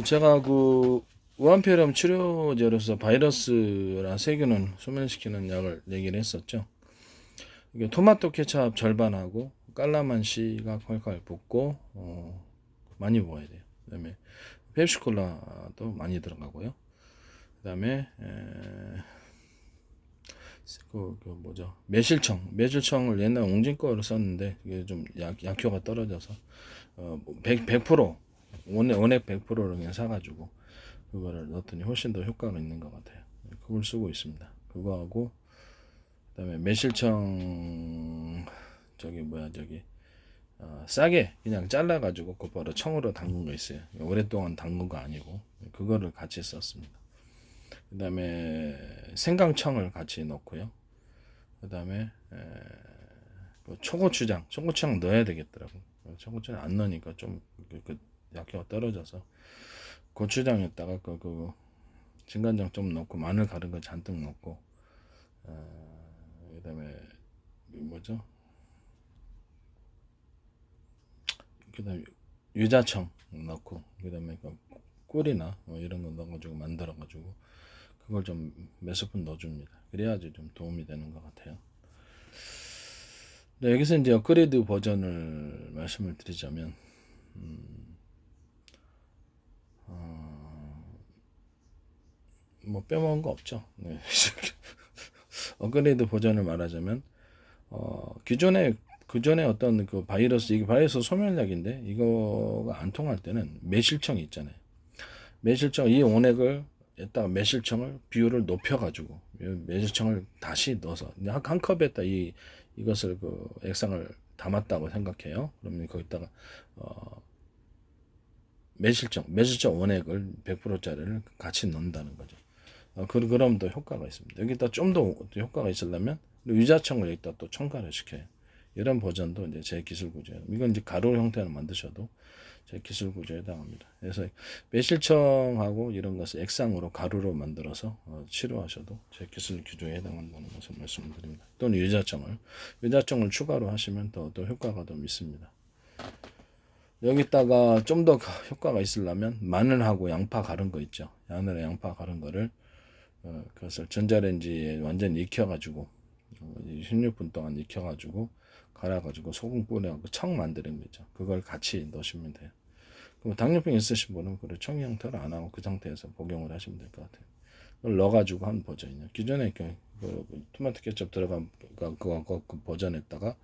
제가 우한폐렴 치료제로서 바이러스랑 세균을 소멸시키는 약을 얘기를 했었죠. 이게 토마토 케찹 절반하고 깔라만시가 콸콸 붓고 많이 먹어야 돼요. 그다음에 펩시콜라도 많이 들어가고요. 그다음에 뭐죠? 매실청을 옛날 옹진 거를 썼는데 이게 좀 약효가 떨어져서 100% 원액 100%를 그냥 사가지고 그거를 넣었더니 훨씬 더 효과가 있는 것 같아요. 그걸 쓰고 있습니다. 그거하고 그다음에 매실청 싸게 그냥 잘라가지고 곧바로 청으로 담근 거 있어요. 오랫동안 담근 거 아니고 그거를 같이 썼습니다. 그다음에 생강청을 같이 넣고요. 그다음에 초고추장 넣어야 되겠더라고. 초고추장 안 넣으니까 좀 약효가 떨어져서 고추장에다가 진간장 좀 넣고 마늘 가른 거 잔뜩 넣고 그다음에 뭐죠? 그다음에 유자청 넣고 그다음에 꿀이나 이런 거 넣어가지고 만들어가지고 그걸 좀 몇 스푼 넣어줍니다. 그래야지 좀 도움이 되는 것 같아요. 네, 여기서 이제 업그레이드 버전을 말씀을 드리자면 뭐 빼먹은 거 없죠. 네. 업그레이드 버전을 말하자면 그전에 어떤 이게 바이러스 소멸약인데 이거가 안 통할 때는 매실청이 있잖아요. 매실청 이 원액을 에다가 매실청을 비율을 높여가지고 매실청을 다시 넣어서 한 컵에다 이것을 액상을 담았다고 생각해요. 그러면 거기다가 매실청 원액을 100%짜리를 같이 넣는다는 거죠. 그럼 더 효과가 있습니다. 여기다 좀 더 효과가 있으려면 유자청을 여기다 또 첨가를 시켜요. 이런 버전도 이제 제 기술 구조예요. 이건 이제 가루 형태로 만드셔도 제 기술 구조에 해당합니다. 그래서 매실청하고 이런 것을 액상으로 가루로 만들어서 치료하셔도 제 기술 구조에 해당한다는 것을 말씀드립니다. 또는 유자청을 추가로 하시면 더 효과가 더 있습니다. 여기다가 좀 더 효과가 있으려면 마늘하고 양파 가른 거 있죠. 마늘에 양파 가른 거를 그것을 전자레인지에 완전 익혀가지고 16분 동안 익혀가지고 갈아가지고 소금 뿌려가지고 청 만드는 거죠. 그걸 같이 넣으시면 돼요. 그럼 당뇨병 있으신 분은 청이 형태를 안 하고 그 상태에서 복용을 하시면 될 것 같아요. 그걸 넣어가지고 한 버전이요. 기존에 토마토 케첩 들어간 그 버전에다가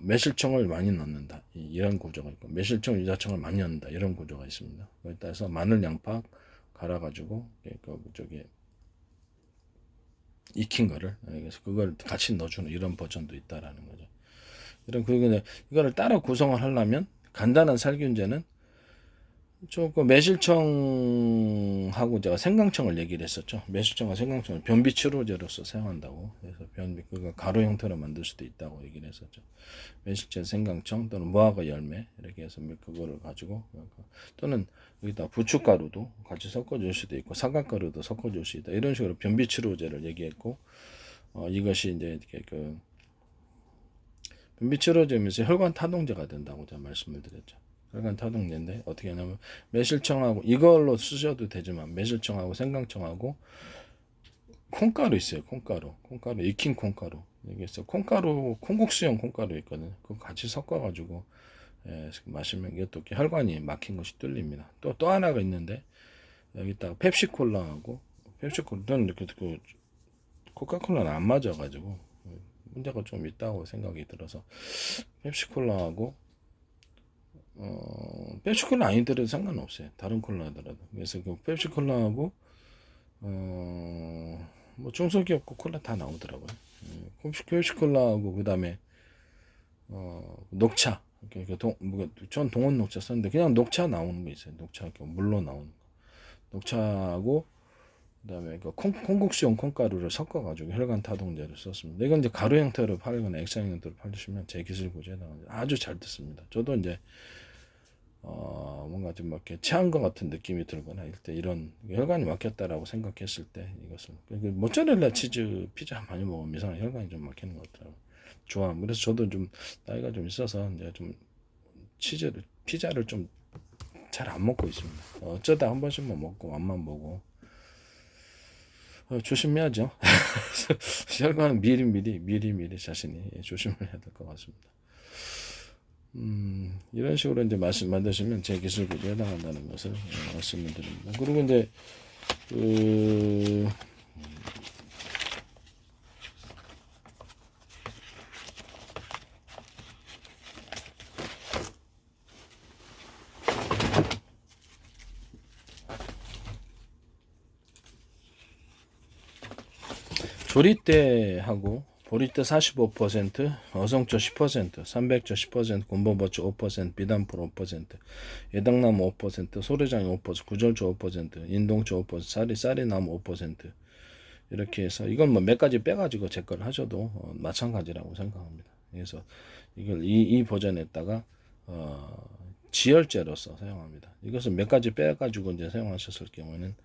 매실청을 많이 넣는다. 이런 구조가 있고 매실청, 유자청을 많이 넣는다. 이런 구조가 있습니다. 거기다 해서 마늘, 양파 갈아가지고 익힌 거를 그래서 그걸 같이 넣어주는 이런 버전도 있다라는 거죠. 이거를 따로 구성을 하려면 간단한 살균제는 매실청하고 제가 생강청을 얘기를 했었죠. 매실청과 생강청을 변비 치료제로서 사용한다고. 그래서 그거 가루 형태로 만들 수도 있다고 얘기를 했었죠. 매실청, 생강청 또는 무화과 열매 이렇게 해서 그거를 가지고 또는 여기다 부추가루도 같이 섞어줄 수도 있고 사과가루도 섞어줄 수 있다. 이런 식으로 변비 치료제를 얘기했고 이것이 이제 변비 치료제면서 혈관 타동제가 된다고 제가 말씀을 드렸죠. 혈관 타동제인데 어떻게 하냐면 매실청하고 이걸로 쓰셔도 되지만 매실청하고 생강청하고 콩가루 있어요. 콩가루 익힌 콩가루 이게 있어. 콩국수용 콩가루 있거든요. 그거 같이 섞어가지고 마시면 이게 또 혈관이 막힌 것이 뚫립니다. 또 하나가 있는데 여기다가 펩시콜라는 이렇게 코카콜라는 안 맞아가지고 문제가 좀 있다고 생각이 들어서 펩시콜라하고 펩시콜라 아니더라도 상관없어요. 다른 콜라더라도. 그래서 펩시콜라하고 뭐 중소기업 콜라 다 나오더라고요. 펩시콜라하고 그다음에 녹차. 전 동원 녹차 썼는데 그냥 녹차 나오는 거 있어요. 녹차 물로 나오는 거. 녹차하고 그다음에 콩국수용 콩가루를 섞어가지고 혈관 타동제를 썼습니다. 이건 이제 가루 형태로 팔거나 액상 형태로 팔으시면 제 기술 구조에 아주 잘 듣습니다. 저도 이제 뭔가 좀 이렇게 체한 것 같은 느낌이 들거나 이럴 때 이런 혈관이 막혔다라고 생각했을 때 이것을 모짜렐라 치즈 피자 많이 먹으면 이상한 혈관이 좀 막히는 것 같더라고요. 좋아. 그래서 저도 좀 나이가 좀 있어서 이제 좀 피자를 좀 잘 안 먹고 있습니다. 어쩌다 한 번씩만 먹고 맛만 보고 조심해야죠. 혈관은 미리 자신이 조심을 해야 될 것 같습니다. 이런 식으로 이제 말씀 만드시면 제 기술 구조에 해당한다는 것을 말씀을 드립니다. 그리고 이제 그 조리대하고 보리대 45%, 어성초 10%, 삼백조 10%, 곰보버초 5%, 비단풀 5%, 예당나무 5%, 소래장이 5%, 구절초 5%, 인동초 5%, 쌀이나무 5%. 이렇게 해서 이건 뭐 몇 가지 빼가지고 제 걸 하셔도 마찬가지라고 생각합니다. 그래서 이걸 이 버전에다가 지열제로서 사용합니다. 이것을 몇 가지 빼가지고 이제 사용하셨을 경우에는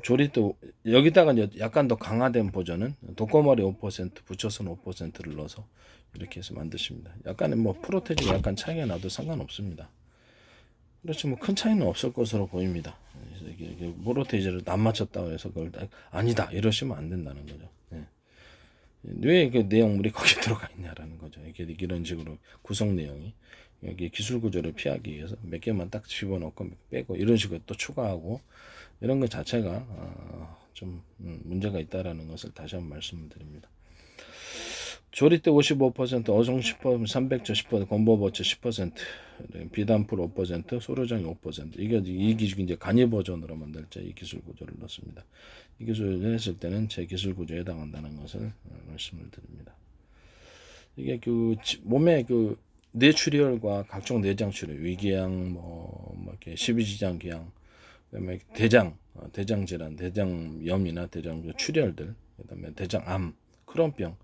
조리도 여기다가 약간 더 강화된 버전은 독거머리 5%, 부처선 5%를 넣어서 이렇게 해서 만드십니다. 약간의 뭐 프로테이지가 약간 차이가 나도 상관없습니다. 그렇지 뭐 큰 차이는 없을 것으로 보입니다. 그래서 이게 프로테이지를 안 맞췄다고 해서 그걸 아니다 이러시면 안 된다는 거죠. 네. 왜 그 내용물이 거기 들어가 있냐라는 거죠. 이게 이런 식으로 구성 내용이 여기 기술 구조를 피하기 위해서 몇 개만 딱 집어넣고 빼고 이런 식으로 또 추가하고 이런 것 자체가 좀 문제가 있다라는 것을 다시 한번 말씀을 드립니다. 조리대 55%, 어종 10%, 삼백조 10%, 건보버츠 10%, 비단풀 5%, 소료장이 5%. 이게 이 기준 이제 간이 버전으로 만들 때 이 기술 구조를 넣습니다. 이 기술을 했을 때는 제 기술 구조에 해당한다는 것을 말씀을 드립니다. 이게 그 몸의 그 뇌출혈과 각종 내장 출혈, 위궤양, 뭐 이렇게 십이지장 기양, 그다음에 대장 질환, 대장염이나 대장 출혈들, 그다음에 대장암, 크론병,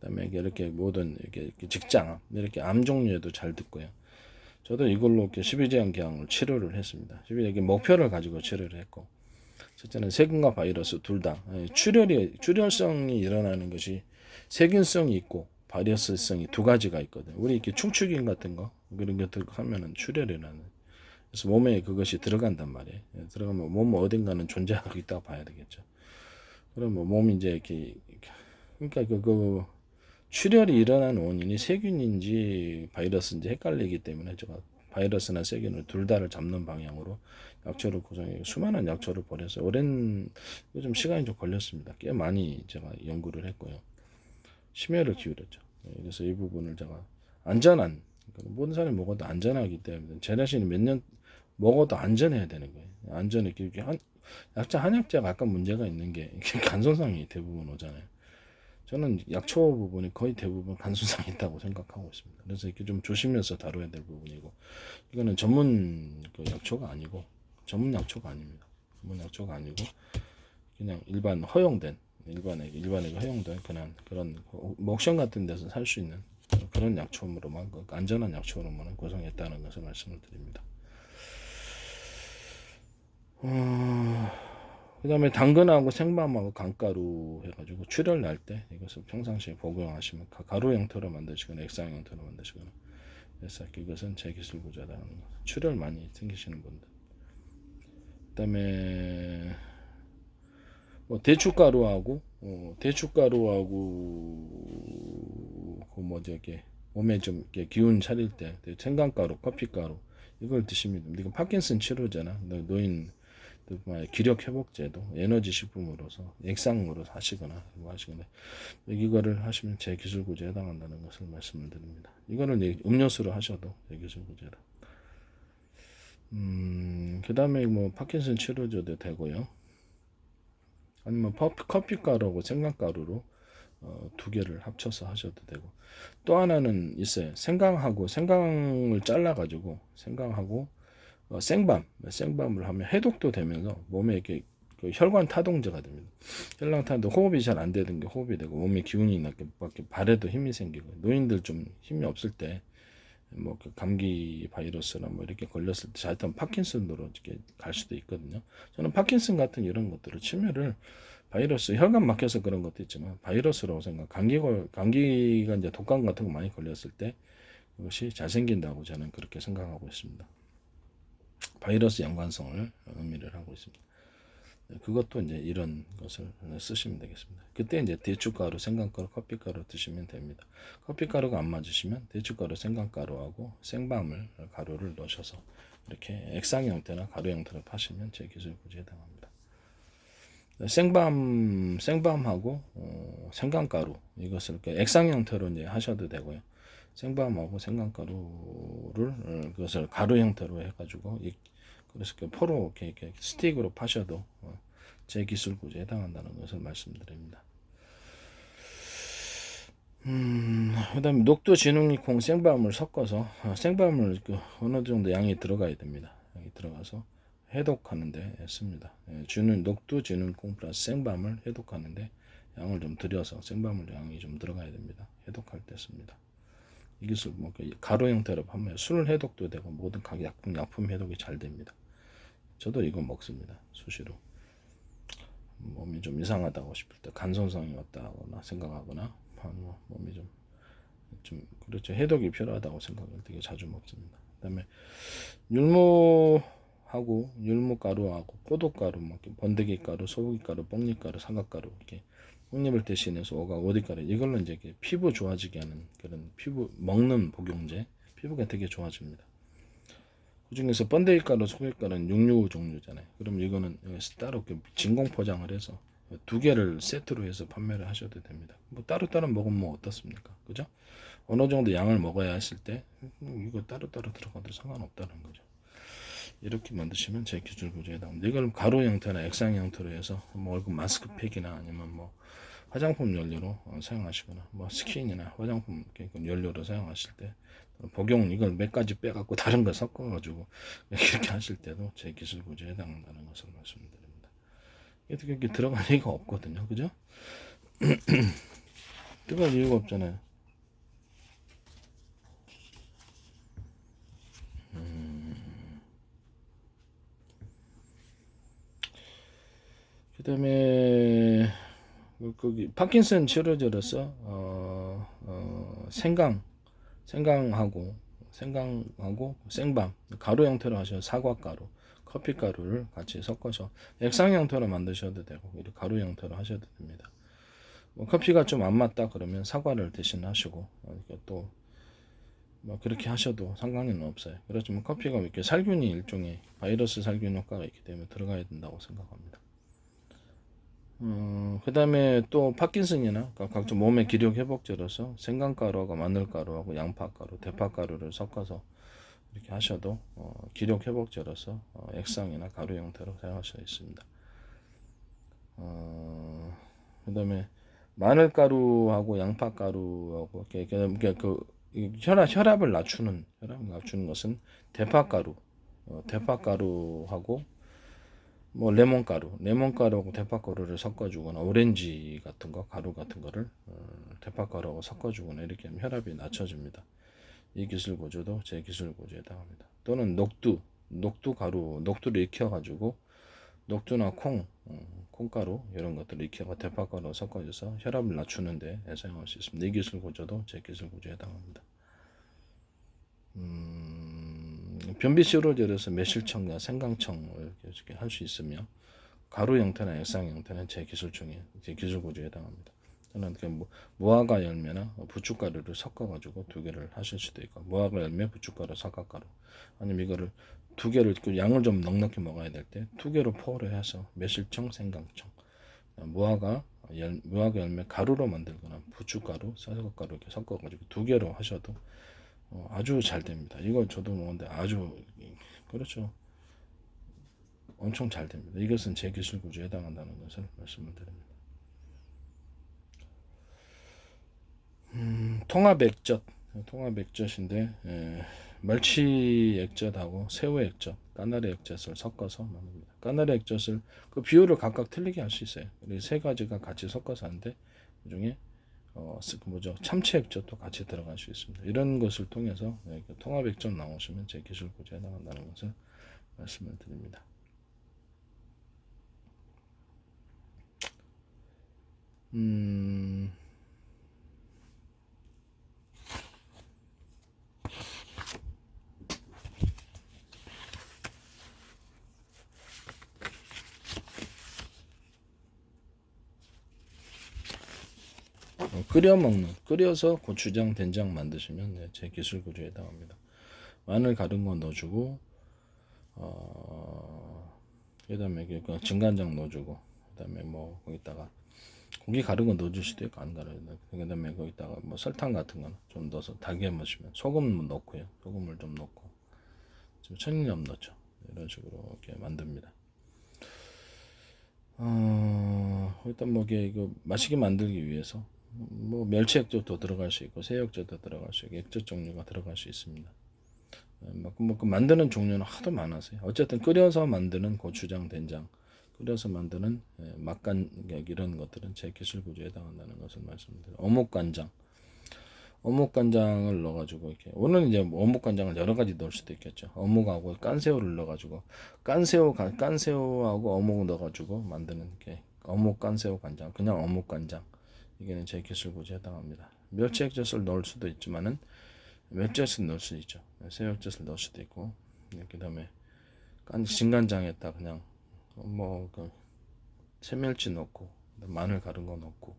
그다음에 이렇게 모든 이렇게 직장암, 이렇게 암 종류에도 잘 듣고요. 저도 이걸로 이렇게 십이지장 기양을 치료를 했습니다. 이게 목표를 가지고 치료를 했고, 첫째는 세균과 바이러스 둘 다 출혈성이 일어나는 것이 세균성이 있고 바이러스성이 두 가지가 있거든. 우리 이렇게 충축인 같은 거 그런 것들 하면은 출혈이라는. 그래서 몸에 그것이 들어간단 말이에요. 들어가면 몸 어딘가는 존재하고 있다고 봐야 되겠죠. 그러면 몸이 이제 이렇게 그러니까 그 출혈이 일어나는 원인이 세균인지 바이러스인지 헷갈리기 때문에 제가 바이러스나 세균을 둘 다를 잡는 방향으로 약초를 구성해 수많은 약초를 버려서 오랜 좀 시간이 좀 걸렸습니다. 꽤 많이 제가 연구를 했고요. 심혈을 기울였죠. 그래서 이 부분을 제가 안전한 모든 사람이 먹어도 안전하기 때문에 제 자신이 몇 년 먹어도 안전해야 되는 거예요. 안전에 한약재가 약간 문제가 있는 게 간손상이 대부분 오잖아요. 저는 약초 부분이 거의 대부분 간손상이 있다고 생각하고 있습니다. 그래서 이렇게 좀 조심해서 다뤄야 될 부분이고 이거는 전문 약초가 아니고 전문 약초가 아닙니다. 전문 약초가 아니고 그냥 일반에 허용된 그런 옥션 같은 데서 살 수 있는 그런 약초로만 안전한 약초로만 구성했다는 것을 말씀을 드립니다. 그 다음에 당근하고 생밤하고 강가루 해가지고 출혈 날 때 이것을 평상시에 복용하시면 가루 형태로 만드시거나 액상 형태로 만드시거나 그래서 이것은 제 기술 구조다. 출혈 많이 생기시는 분들. 그 다음에 뭐 대추가루하고 그 뭐지 이렇게 몸에 좀 이렇게 기운 차릴 때 생강가루, 커피가루 이걸 드시면 됩니다. 이건 파킨슨 치료제나 노인 기력 회복제도 에너지 식품으로서 액상으로 하시거나 이거를 하시면 제 기술 구조에 해당한다는 것을 말씀을 드립니다. 이거는 음료수로 하셔도 제 기술 구조다. 그 다음에 뭐 파킨슨 치료제도 되고요. 아니면 커피가루하고 생강가루로 두 개를 합쳐서 하셔도 되고 또 하나는 있어요. 생강을 잘라가지고 생강하고 생밤을 하면 해독도 되면서 몸에 이렇게 그 혈관 타동제가 됩니다. 혈관 타도 호흡이 잘 안 되던 게 호흡이 되고 몸에 기운이 나게 발에도 힘이 생기고 노인들 좀 힘이 없을 때 뭐 감기 바이러스나 뭐 이렇게 걸렸을 때 자칫하면 파킨슨으로 이렇게 갈 수도 있거든요. 저는 파킨슨 같은 이런 것들을 치매를 바이러스 혈관 막혀서 그런 것도 있지만 바이러스라고 생각. 감기가 이제 독감 같은 거 많이 걸렸을 때 이것이 잘 생긴다고 저는 그렇게 생각하고 있습니다. 바이러스 연관성을 의미를 하고 있습니다. 그것도 이제 이런 것을 쓰시면 되겠습니다. 그때 이제 대추가루, 생강가루, 커피가루 드시면 됩니다. 커피가루가 안 맞으시면 대추가루, 생강가루하고 생밤을 가루를 넣으셔서 이렇게 액상 형태나 가루 형태로 파시면 제 기술구조에 해당합니다. 생밤하고 생강가루 이것을 액상 형태로 이제 하셔도 되고요. 생밤하고 생강가루를 그것을 가루 형태로 해가지고 그래서 포로 이렇게 스틱으로 파셔도 제 기술 구조에 해당한다는 것을 말씀드립니다. 그다음에 녹두, 진웅이, 콩, 생밤을 섞어서 생밤을 어느 정도 양이 들어가야 됩니다. 양이 들어가서 해독하는데 씁니다. 녹두, 진웅, 콩 플러스 생밤을 해독하는데 양을 좀 들여서 생밤을 양이 좀 들어가야 됩니다. 해독할 때 씁니다. 이 기술 뭐 가루 형태로 판매, 술 해독도 되고 모든 각 약품 해독이 잘 됩니다. 저도 이거 먹습니다. 수시로. 몸이 좀 이상하다고 싶을 때 간손상이 왔다거나 생각하거나 몸이 좀 그렇죠. 해독이 필요하다고 생각을 되게 자주 먹습니다. 그다음에 율무하고 율무가루하고 포도가루, 번데기가루, 소고기가루, 뽕잎가루, 사과가루 이렇게 뽕잎을 대신해서 오디가루 이걸로 이제 피부 좋아지게 하는 그런 피부 먹는 복용제, 피부가 되게 좋아집니다. 그 중에서 번데기가루, 소고기가루는 육류 종류잖아요. 그럼 이거는 따로 진공 포장을 해서 두 개를 세트로 해서 판매를 하셔도 됩니다. 뭐 따로따로 먹으면 뭐 어떻습니까? 그죠? 어느 정도 양을 먹어야 했을 때 이거 따로따로 들어가도 상관없다는 거죠. 이렇게 만드시면 제 기술 구조에 해당합니다. 이걸 가루 형태나 액상 형태로 해서 뭐 얼굴 마스크팩이나 아니면 뭐 화장품 연료로 사용하시거나 뭐 스킨이나 화장품 연료로 사용하실 때 복용 이걸 몇 가지 빼갖고 다른 거 섞어가지고 이렇게 하실 때도 제 기술 구조에 해당한다는 것을 말씀드립니다. 이렇게 들어갈 리가 없거든요, 그죠? 들어갈 이유가 없잖아요. 그다음에 거기 파킨슨 치료제로서 생강하고 생밤 가루 형태로 하셔서 사과가루, 커피가루를 같이 섞어서 액상 형태로 만드셔도 되고 가루 형태로 하셔도 됩니다. 뭐 커피가 좀 안 맞다 그러면 사과를 대신 하시고 또 뭐 그렇게 하셔도 상관은 없어요. 그렇지만 커피가 이렇게 살균이 일종의 바이러스 살균 효과가 있기 때문에 들어가야 된다고 생각합니다. 그 다음에 또 파킨슨이나 각종 몸의 기력 회복제로서 생강가루하고 마늘가루하고 양파가루, 대파가루를 섞어서 이렇게 하셔도 기력 회복제로서 액상이나 가루 형태로 사용할 수 있습니다. 그 다음에 마늘가루하고 양파가루하고 혈압을 낮추는 것은 대파가루하고 뭐 레몬가루하고 대파가루를 섞어주거나 오렌지 같은 거 가루 같은 거를 대파가루하고 섞어주거나 이렇게 하면 혈압이 낮춰집니다. 이 기술 구조도 제 기술 구조에 해당합니다. 또는 녹두를 익혀가지고 녹두나 콩가루 이런 것들을 익혀가 대파가루 섞어줘서 혈압을 낮추는데 사용할 수 있습니다. 이 기술 구조도 제 기술 구조에 해당합니다. 변비 치료제로서 매실청과 생강청을 이렇게 할 수 있으며 가루 형태나 액상 형태는 제 기술 구조에 해당합니다. 저는 무화과 열매나 부추가루를 섞어가지고 두 개를 하실 수도 있고 무화과 열매, 부추가루, 사과가루 아니면 이거를 두 개를 양을 좀 넉넉히 먹어야 될 때 두 개로 포를 해서 매실청, 생강청, 무화과 열매 가루로 만들거나 부추가루, 사과가루 이렇게 섞어가지고 두 개로 하셔도 아주 잘 됩니다. 이거 저도 먹는데 아주 그렇죠. 엄청 잘 됩니다. 이것은 제 기술 구조에 해당한다는 것을 말씀을 드립니다. 통합액젓인데 멸치 액젓하고 새우 액젓, 까나리 액젓을 섞어서 만듭니다. 까나리 액젓을 그 비율을 각각 틀리게 할 수 있어요. 세 가지가 같이 섞어서 하는데 그 중에 참치 액젓도 같이 들어갈 수 있습니다. 이런 것을 통해서 통합 액젓 나오시면 제 기술 구조에 해당한다는 것을 말씀을 드립니다. 끓여서 고추장, 된장 만드시면 네, 제 기술 구조에 해당합니다. 마늘 가른 거 넣어주고, 그다음에 그 진간장 넣어주고, 그다음에 뭐 거기다가 고기 가른 거 넣어줄 수도 있고 안 가르요. 그다음에 거기다가 뭐 설탕 같은 거 좀 넣어서 달게 마시면 소금 넣고요. 소금을 좀 넣고 좀 천일염 넣죠. 이런 식으로 이렇게 만듭니다. 일단 뭐 이거 맛있게 만들기 위해서 뭐 멸치 액젓도 들어갈 수 있고 새 액젓도 들어갈 수 있고 액젓 종류가 들어갈 수 있습니다. 그 만드는 종류는 하도 많아서요. 어쨌든 끓여서 만드는 고추장, 된장, 끓여서 만드는 맛간 이런 것들은 제 기술 구조에 해당한다는 것을 말씀드려요. 어묵간장을 넣어가지고 이렇게 오늘은 이제 어묵간장을 여러 가지 넣을 수도 있겠죠. 어묵하고 깐새우를 넣어가지고 깐새우하고 어묵 넣어가지고 만드는 게 어묵 깐새우 간장, 그냥 어묵간장. 이게는 제 기술 구조에 해당합니다. 멸치 액젓을 넣을 수도 있지만은 멸치액젓을 넣을 수 있죠. 새우젓을 넣을 수도 있고, 그다음에 진간장에다 그냥 그 새멸치 넣고 마늘 가른 거 넣고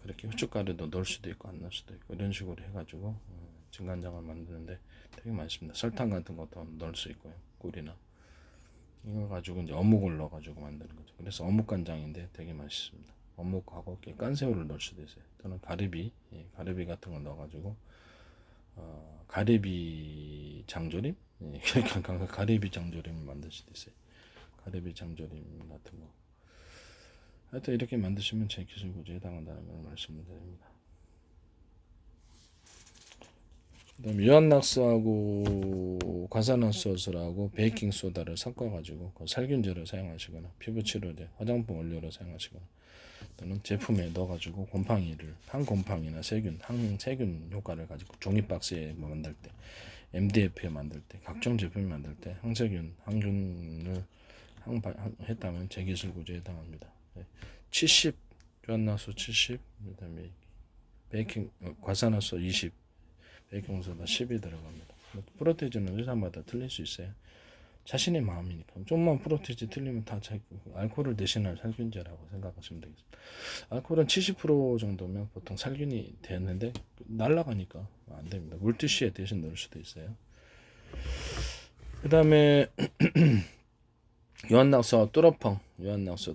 그렇게 후춧가루도 넣을 수도 있고 안 넣을 수도 있고 이런 식으로 해가지고 진간장을 만드는데 되게 맛있습니다. 설탕 같은 것도 넣을 수 있고요. 꿀이나 이거 가지고 이제 어묵을 넣어가지고 만드는 거죠. 그래서 어묵간장인데 되게 맛있습니다. 어묵하고 깐새우를 넣을 수도 있어요. 또는 가리비 같은 걸 넣어가지고 가리비 장조림, 그러니까 가리비 장조림을 만들 수도 있어요. 가리비 장조림 같은 거. 하여튼 이렇게 만드시면 제 기술 구조에 해당한다는 걸 말씀을 드립니다. 그다음 유한낙스하고 과산화수소하고 베이킹 소다를 섞어가지고 살균제로 사용하시거나 피부 치료제, 화장품 원료로 사용하시거나 또는 제품에 넣어가지고 항곰팡이나 항세균 효과를 가지고 종이 박스에 만들 때, MDF에 만들 때, 각종 제품을 만들 때 항균을 했다면 제 기술 구조에 해당합니다. 70 유한낙수 70, 그다음에 과산화수소 20, 베이킹소다 10이 들어갑니다. 프로테이즈는 회사마다 틀릴 수 있어요. 자신의 마음이니까. 좀만 프로테이즈 틀리면 다 알코올을 대신할 살균제라고 생각하시면 되겠습니다. 알코올은 70% 정도면 보통 살균이 되는데 날아가니까 안 됩니다. 물티슈에 대신 넣을 수도 있어요. 그 다음에 유한낙수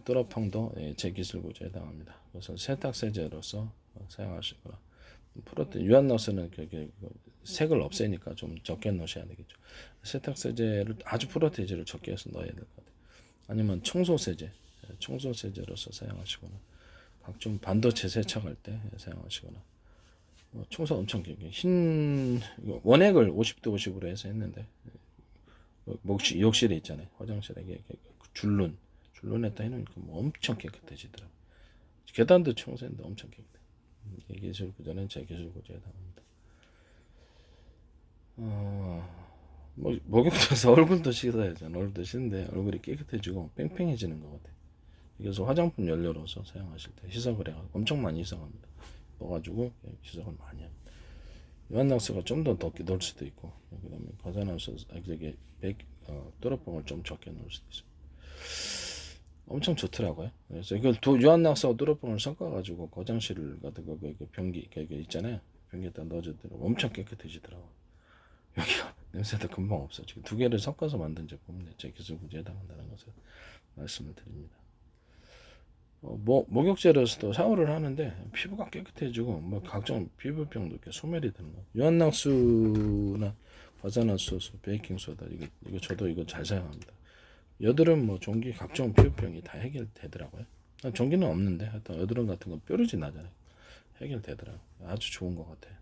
뚜러펑도 제 기술 구조에 해당합니다. 그래서 세탁세제로서 사용하시거나 유한낙수는 색을 없애니까 좀 적게 넣으셔야 되겠죠. 세탁세제를 아주 프로테이즈를 적게 해서 넣어야 될 것 같아요. 아니면 청소세제로서 사용하시거나 각종 반도체 세척할 때 사용하시거나 청소 엄청 길게 원액을 50대 50으로 해서 했는데 욕실에 있잖아요. 화장실에 줄눈에다 해놓으니까 엄청 깨끗해지더라고요. 계단도 청소했는데 엄청 깨끗해. 이 기술 구조는 제 기술 구조에 해당합니다. 목욕탕에서 얼굴도 씻어야죠. 얼굴도 씻는데 얼굴이 깨끗해지고 팽팽해지는 것 같아요. 그래서 화장품 연료로서 사용하실 때 희석을 해가지고 엄청 많이 희석합니다. 넣어가지고 희석을 많이 합니다. 유한낙수가 좀 더 넣을 수도 있고, 그다음에 과산화수소 뚜러뻥을 좀 적게 넣을 수도 있습니다. 엄청 좋더라고요. 그래서 이걸 유한낙수와 뚜러뻥을 섞어가지고 거장실 같은 거 변기 있잖아요. 변기에다 넣어주더라고 엄청 깨끗해지더라고요. 여기가 냄새도 금방 없어. 지금 두 개를 섞어서 만든 제품인데 제 기술 구조에 해당한다는 것을 말씀을 드립니다. 목욕제로서도 샤워를 하는데 피부가 깨끗해지고 각종 피부병도 이렇게 소멸이 되는 거예요. 유한낙수나 과산화수소, 베이킹소다 이거 저도 이거 잘 사용합니다. 여드름 종기 각종 피부병이 다 해결되더라고요. 종기는 없는데 하여튼 여드름 같은 건 뾰루지 나잖아요. 해결되더라고요. 아주 좋은 것 같아요.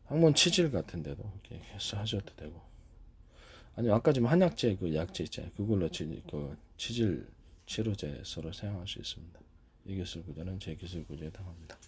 항문 치질 같은 데도 이렇게 해서 하셔도 되고, 아니 아까 지금 한약재 약재 있잖아요. 그걸로 치질 치료제 서로 사용할 수 있습니다. 이 기술 구조는 제 기술 구조에 해당합니다.